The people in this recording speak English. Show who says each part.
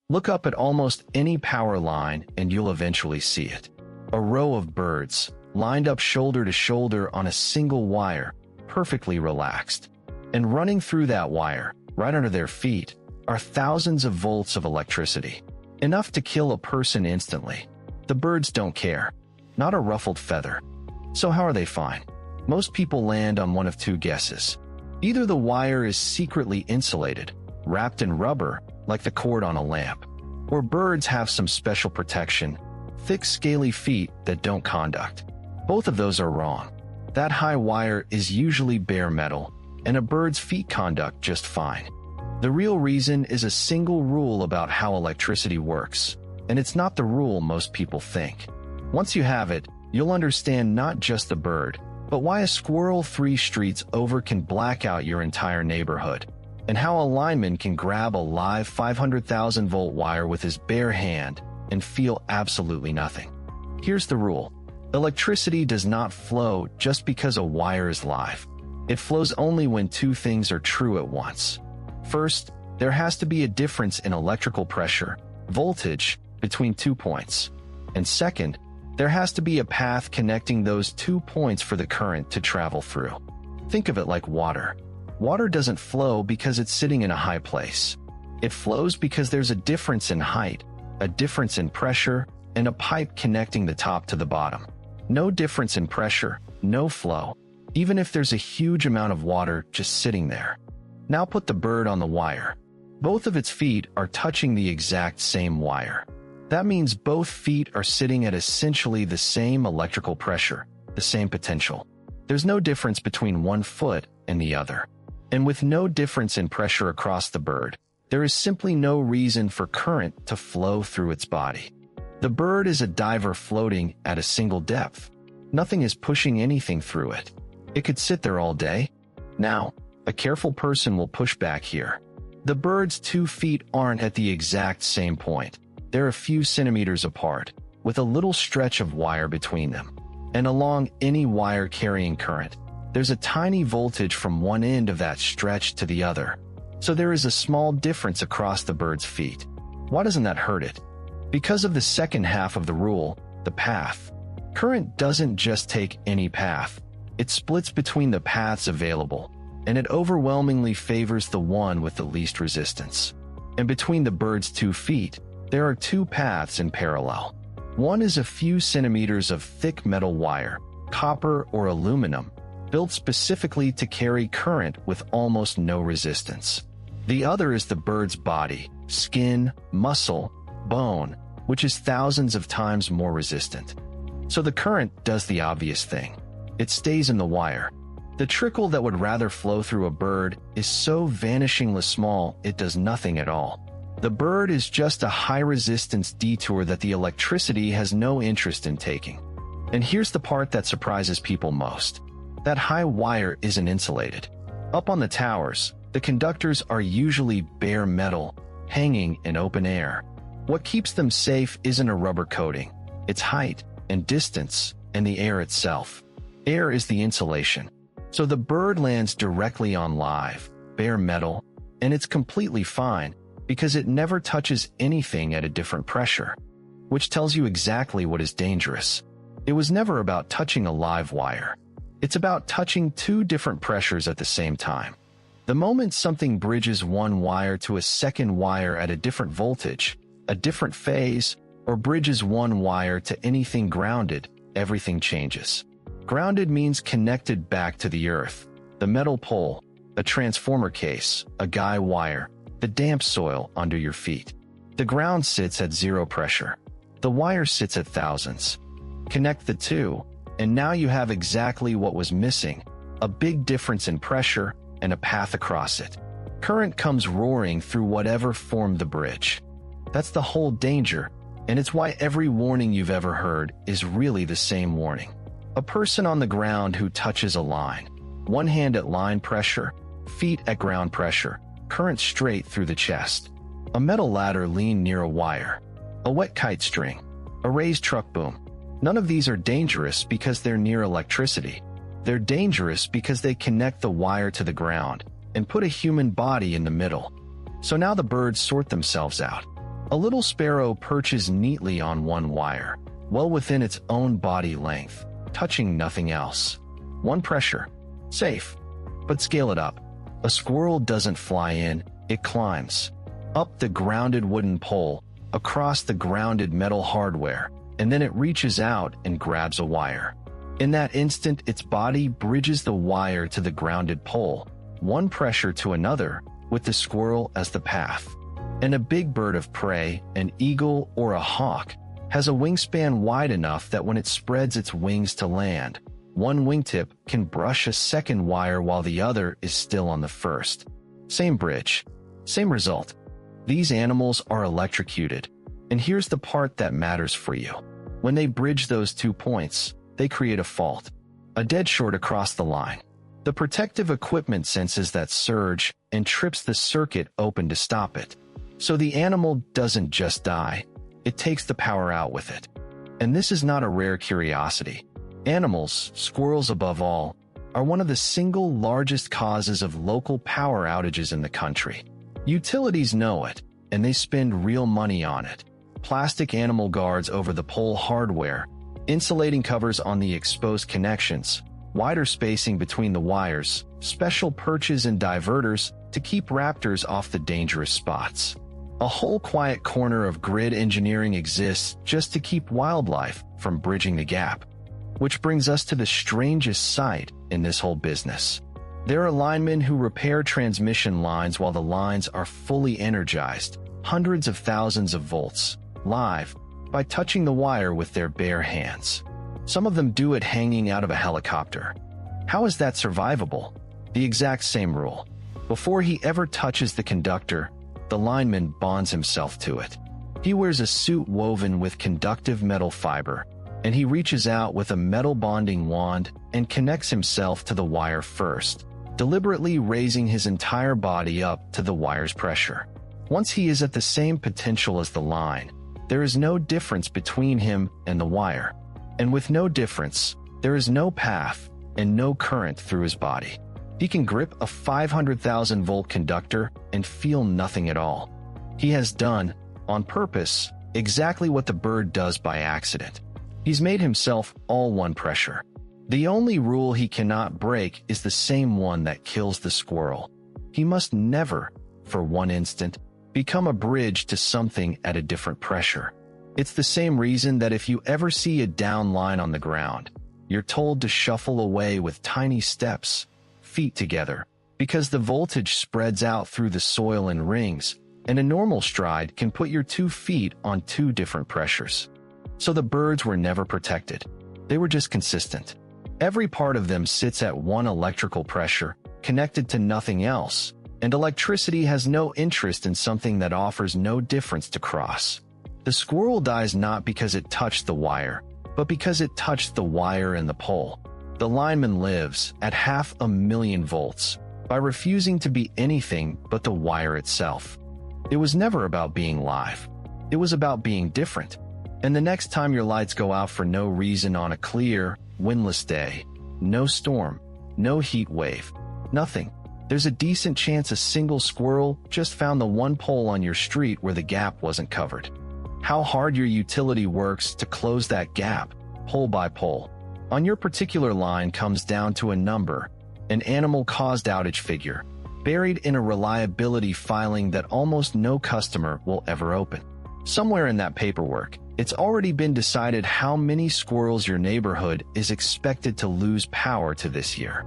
Speaker 1: Look up at almost any power line and you'll eventually see it. A row of birds, lined up shoulder to shoulder on a single wire, perfectly relaxed. And running through that wire, right under their feet, are thousands of volts of electricity. Enough to kill a person instantly. The birds don't care. Not a ruffled feather. So how are they fine? Most people land on one of two guesses. Either the wire is secretly insulated, wrapped in rubber, like the cord on a lamp, or birds have some special protection, thick scaly feet that don't conduct. Both of those are wrong. That high wire is usually bare metal, and a bird's feet conduct just fine. The real reason is a single rule about how electricity works, and it's not the rule most people think. Once you have it, you'll understand not just the bird, but why a squirrel 3 streets over can black out your entire neighborhood, and how a lineman can grab a live 500,000 volt wire with his bare hand and feel absolutely nothing. Here's the rule. Electricity does not flow just because a wire is live. It flows only when two things are true at once. First, there has to be a difference in electrical pressure, voltage, between 2 points. And second, there has to be a path connecting those 2 points for the current to travel through. Think of it like water. Water doesn't flow because it's sitting in a high place. It flows because there's a difference in height, a difference in pressure, and a pipe connecting the top to the bottom. No difference in pressure, no flow, even if there's a huge amount of water just sitting there. Now put the bird on the wire. Both of its feet are touching the exact same wire. That means both feet are sitting at essentially the same electrical pressure, the same potential. There's no difference between one foot and the other. And with no difference in pressure across the bird, there is simply no reason for current to flow through its body. The bird is a diver floating at a single depth. Nothing is pushing anything through it. It could sit there all day. Now, a careful person will push back here. The bird's 2 feet aren't at the exact same point. They're a few centimeters apart, with a little stretch of wire between them. And along any wire carrying current, there's a tiny voltage from one end of that stretch to the other. So there is a small difference across the bird's feet. Why doesn't that hurt it? Because of the second half of the rule, the path. Current doesn't just take any path. It splits between the paths available, and it overwhelmingly favors the one with the least resistance. And between the bird's 2 feet, there are 2 paths in parallel. One is a few centimeters of thick metal wire, copper or aluminum, built specifically to carry current with almost no resistance. The other is the bird's body, skin, muscle, bone, which is thousands of times more resistant. So the current does the obvious thing. It stays in the wire. The trickle that would rather flow through a bird is so vanishingly small it does nothing at all. The bird is just a high-resistance detour that the electricity has no interest in taking. And here's the part that surprises people most. That high wire isn't insulated. Up on the towers, the conductors are usually bare metal, hanging in open air. What keeps them safe isn't a rubber coating. It's height and distance and the air itself. Air is the insulation. So the bird lands directly on live, bare metal, and it's completely fine because it never touches anything at a different pressure, which tells you exactly what is dangerous. It was never about touching a live wire. It's about touching 2 different pressures at the same time. The moment something bridges one wire to a second wire at a different voltage, a different phase, or bridges one wire to anything grounded, everything changes. Grounded means connected back to the earth, the metal pole, a transformer case, a guy wire, the damp soil under your feet. The ground sits at 0 pressure. The wire sits at thousands. Connect the two, and now you have exactly what was missing, a big difference in pressure and a path across it. Current comes roaring through whatever formed the bridge. That's the whole danger, and it's why every warning you've ever heard is really the same warning. A person on the ground who touches a line, one hand at line pressure, feet at ground pressure, current straight through the chest. A metal ladder leaned near a wire, a wet kite string, a raised truck boom. None of these are dangerous because they're near electricity. They're dangerous because they connect the wire to the ground and put a human body in the middle. So now the birds sort themselves out. A little sparrow perches neatly on one wire, well within its own body length, touching nothing else. One pressure. Safe. But scale it up. A squirrel doesn't fly in, it climbs. Up the grounded wooden pole, across the grounded metal hardware, and then it reaches out and grabs a wire. In that instant, its body bridges the wire to the grounded pole, one pressure to another, with the squirrel as the path. And a big bird of prey, an eagle or a hawk, has a wingspan wide enough that when it spreads its wings to land, one wingtip can brush a second wire while the other is still on the first. Same bridge. Same result. These animals are electrocuted. And here's the part that matters for you. When they bridge those 2 points, they create a fault. A dead short across the line. The protective equipment senses that surge and trips the circuit open to stop it. So the animal doesn't just die, it takes the power out with it. And this is not a rare curiosity. Animals, squirrels above all, are one of the single largest causes of local power outages in the country. Utilities know it, and they spend real money on it. Plastic animal guards over the pole hardware, insulating covers on the exposed connections, wider spacing between the wires, special perches and diverters to keep raptors off the dangerous spots. A whole quiet corner of grid engineering exists just to keep wildlife from bridging the gap. Which brings us to the strangest sight in this whole business. There are linemen who repair transmission lines while the lines are fully energized, hundreds of thousands of volts, live, by touching the wire with their bare hands. Some of them do it hanging out of a helicopter. How is that survivable? The exact same rule. Before he ever touches the conductor, the lineman bonds himself to it. He wears a suit woven with conductive metal fiber, and he reaches out with a metal bonding wand and connects himself to the wire first, deliberately raising his entire body up to the wire's pressure. Once he is at the same potential as the line, there is no difference between him and the wire. And with no difference, there is no path and no current through his body. He can grip a 500,000-volt conductor and feel nothing at all. He has done, on purpose, exactly what the bird does by accident. He's made himself all one pressure. The only rule he cannot break is the same one that kills the squirrel. He must never, for one instant, become a bridge to something at a different pressure. It's the same reason that if you ever see a down line on the ground, you're told to shuffle away with tiny steps, feet together, because the voltage spreads out through the soil in rings, and a normal stride can put your 2 feet on 2 different pressures. So the birds were never protected. They were just consistent. Every part of them sits at one electrical pressure, connected to nothing else, and electricity has no interest in something that offers no difference to cross. The squirrel dies not because it touched the wire, but because it touched the wire and the pole. The lineman lives at 500,000 volts by refusing to be anything but the wire itself. It was never about being live. It was about being different. And the next time your lights go out for no reason on a clear, windless day, no storm, no heat wave, nothing, there's a decent chance a single squirrel just found the one pole on your street where the gap wasn't covered. How hard your utility works to close that gap, pole by pole, on your particular line comes down to a number, an animal-caused outage figure, buried in a reliability filing that almost no customer will ever open. Somewhere in that paperwork, it's already been decided how many squirrels your neighborhood is expected to lose power to this year.